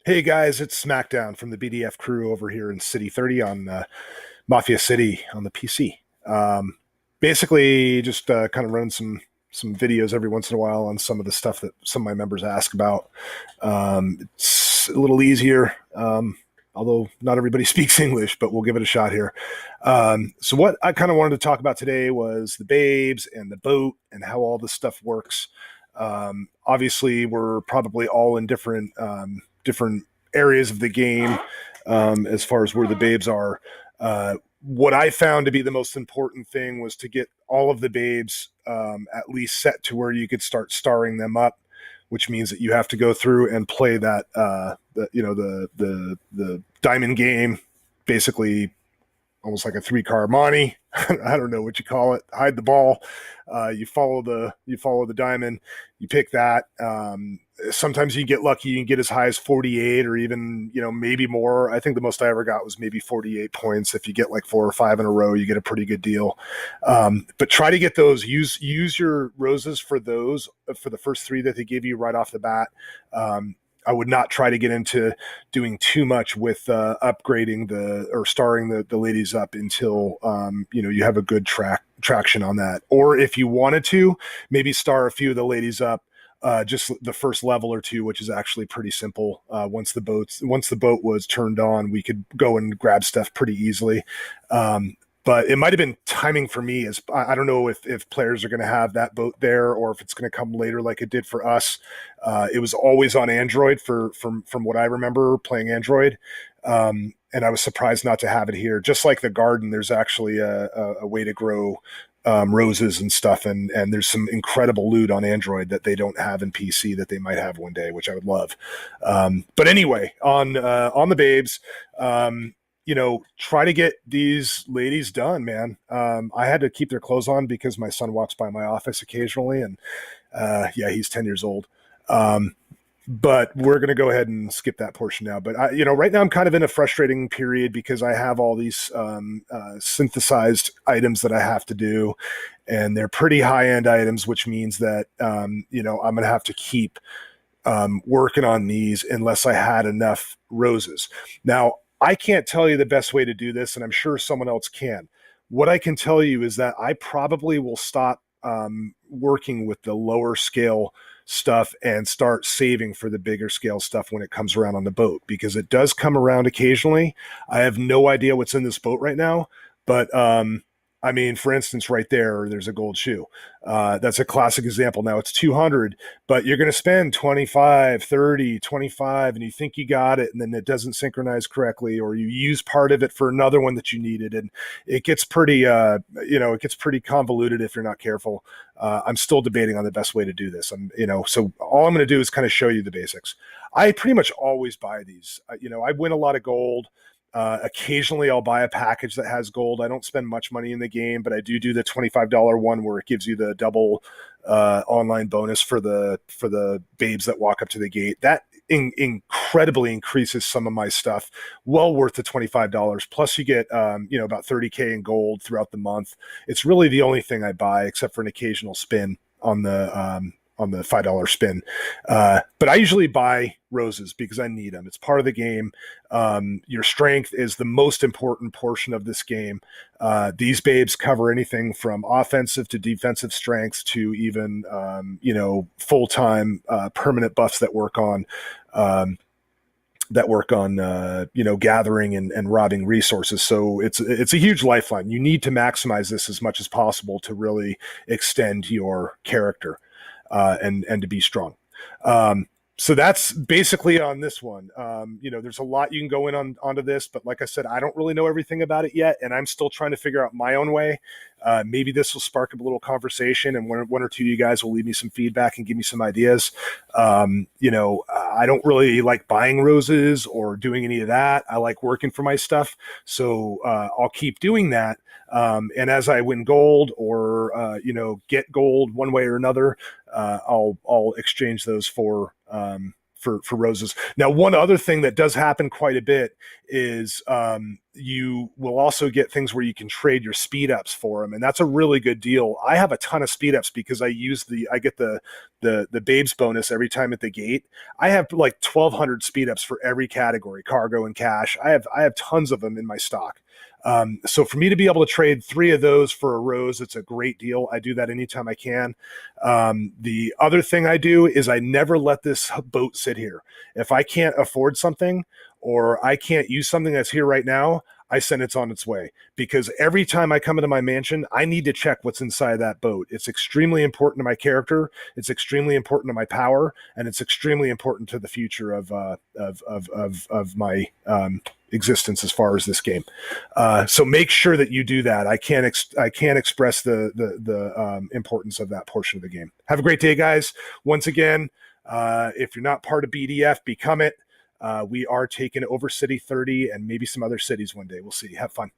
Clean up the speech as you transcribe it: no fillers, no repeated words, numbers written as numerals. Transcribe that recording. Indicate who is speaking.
Speaker 1: Hey guys, it's SmackDown from the BDF crew over here in City 30 on Mafia City on the PC. Basically, just kind of running some videos every once in a while on some of the stuff that some of my members ask about. It's a little easier, although not everybody speaks English, but we'll give it a shot here. So what I kind of wanted to talk about today was the babes and the boat and how all this stuff works. Obviously, we're probably all in different areas of the game as far as where the babes are. What I found to be the most important thing was to get all of the babes at least set to where you could start starring them up, which means that you have to go through and play that the diamond game, basically almost like a three-car Monty. I don't know what you call it. Hide the ball. You follow the diamond. You pick that. Sometimes you get lucky. You can get as high as 48, or even maybe more. I think the most I ever got was maybe 48 points. If you get like 4 or 5 in a row, you get a pretty good deal. But try to get those. Use your roses for those for the first three that they give you right off the bat. I would not try to get into doing too much with upgrading or starring the ladies up until you have a good traction on that. Or if you wanted to, maybe star a few of the ladies up just the first level or two, which is actually pretty simple. Once the boat was turned on, we could go and grab stuff pretty easily. But it might have been timing for me. As I don't know if players are going to have that boat there or if it's going to come later like it did for us. It was always on Android from what I remember playing Android. And I was surprised not to have it here. Just like the garden, there's actually a way to grow roses and stuff, and there's some incredible loot on Android that they don't have in PC that they might have one day, which I would love. But anyway, on the babes, try to get these ladies done, man. I had to keep their clothes on because my son walks by my office occasionally, and yeah, he's 10 years old. But we're going to go ahead and skip that portion now. But right now I'm kind of in a frustrating period because I have all these synthesized items that I have to do, and they're pretty high end items, which means that I'm going to have to keep working on these unless I had enough roses. Now, I can't tell you the best way to do this, and I'm sure someone else can. What I can tell you is that I probably will stop working with the lower scale stuff and start saving for the bigger scale stuff when it comes around on the boat, because it does come around occasionally. I have no idea what's in this boat right now, but I mean, for instance, right there's a gold shoe. That's a classic example. Now it's 200, but you're going to spend 25, 30, 25, and you think you got it, and then it doesn't synchronize correctly, or you use part of it for another one that you needed. And it gets pretty, it gets pretty convoluted if you're not careful. I'm still debating on the best way to do this. So all I'm going to do is kind of show you the basics. I pretty much always buy these. I win a lot of gold. Occasionally I'll buy a package that has gold. I don't spend much money in the game, but I do the $25 one where it gives you the double online bonus for the babes that walk up to the gate. That incredibly increases some of my stuff, well worth the $25. Plus you get about 30K in gold throughout the month. It's really the only thing I buy, except for an occasional spin on the $5 spin. But I usually buy roses because I need them. It's part of the game. Your strength is the most important portion of this game. These babes cover anything from offensive to defensive strengths to even full-time permanent buffs that work on gathering and robbing resources. So it's a huge lifeline. You need to maximize this as much as possible to really extend your character and to be strong. So that's basically on this one. There's a lot you can go onto this, but like I said, I don't really know everything about it yet, and I'm still trying to figure out my own way. Maybe this will spark a little conversation, and one or two of you guys will leave me some feedback and give me some ideas. I don't really like buying roses or doing any of that. I like working for my stuff, so I'll keep doing that. And as I win gold or get gold one way or another, I'll exchange those for for roses. Now, one other thing that does happen quite a bit is you will also get things where you can trade your speed ups for them, and that's a really good deal. I have a ton of speed ups because I get the babes bonus every time at the gate. I have like 1,200 speed ups for every category, cargo and cash. I have tons of them in my stock. So for me to be able to trade 3 of those for a rose, it's a great deal. I do that anytime I can. The other thing I do is I never let this boat sit here. If I can't afford something or I can't use something that's here right now, I send it on its way, because every time I come into my mansion, I need to check what's inside that boat. It's extremely important to my character. It's extremely important to my power, and it's extremely important to the future of my existence as far as this game. So make sure that you do that. I can't express the importance of that portion of the game. Have a great day, guys. Once again, if you're not part of BDF, become it. We are taking over City 30 and maybe some other cities one day. We'll see. Have fun.